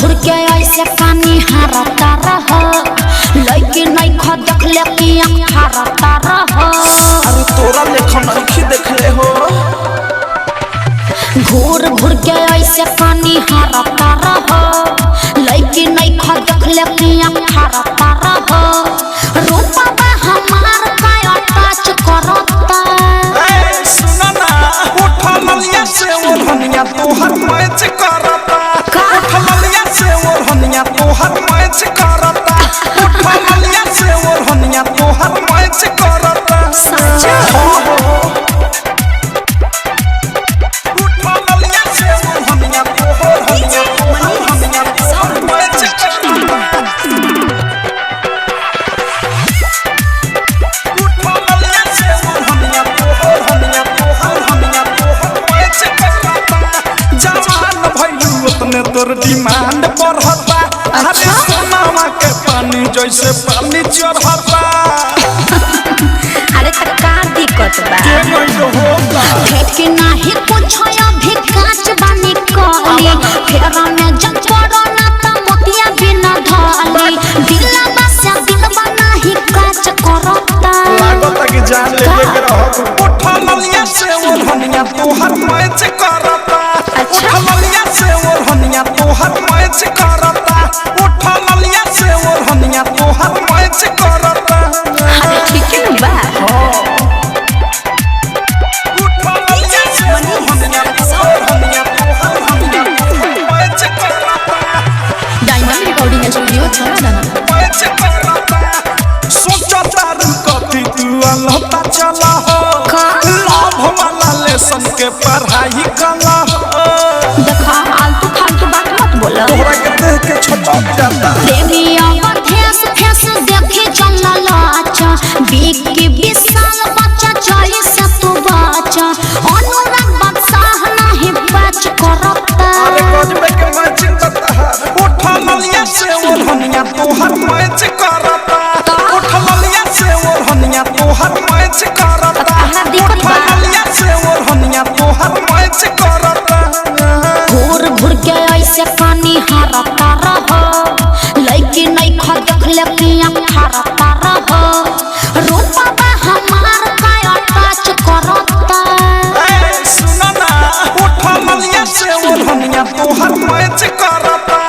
घूर के ऐसे पानी हारता रह लइके नहीं ख देखले कि आँख हारता रह। अरे तोरा लेखन नहीं देखले हो। घूर घूर के ऐसे पानी हारता रह लइके नहीं ख देखले कि आँख हारता रह। रूपा हमार का टच करता। ए सुना ना उठा ललिया से ओढ़निया तोहर मैच करता। उठा ललिया से ओढ़निया तोहर मैच करता। उठा ललिया से ओढ़निया तोहर मैच करता। सच उठा ललिया से ओढ़निया तोहर मैच तोर डिमांड बढ़ता। अरे सोनामा के पानी जैसे पानी चढ़ता। अरे का दिक्कत बा फेंकी नहीं कुछ अभी कांच बानी कली फेरा में जब पड़ो ना त मोतिया बिना ढाली दिला बसा दिल बना ही कांच करता। लागत कि जान लेके रहो। उठा ललिया से ओढ़निया तोहर मैच करता। उठा ललिया से ओढ़निया तोहर मैच करता। उठा ललिया से ओढ़निया तोहर मैच करता। अरे ठीक है बा उठा ललिया से ओढ़निया तोहर मैच करता। डायमंड रिकॉर्डिंग स्टूडियो छोड़ा मैच करता। सोचता रू कथी तू अलहता चला हो। लाभ वाला लेसन के पढ़ाई कला हो। देखा आलतू फालतू बात मत बोला। तोहरा के देख के छटक जाता। देवी अवर फेस फेस देखी चलला लाचा बीक के विशाल बच्चा चली से तू बाचा अनुराग बादशाह नहीं बच करता। अरे गजबे के मैं चिंता है। उठा ललिया से ओढ़निया तोहर मैच करता। उठा ललिया से ओढ़निया तोहर मैच करता। उठा ललिया से ओढ़निया तोहर मैच करता। घूर घूर के ऐसे पानी हारता रह लइके नहीं ख देखले कि आँख हारता रह। रूपा हमार का टच करता। ए सुना ना उठा ललिया से ओढ़निया तोहर मैच करता।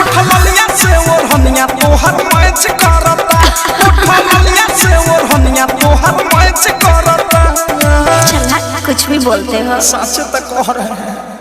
उठा ललिया से ओढ़निया तोहर मैच करता। उठा ललिया से ओढ़निया तोहर मैच करता। चला कुछ भी बोलते हो। सच तो कह रहे हैं।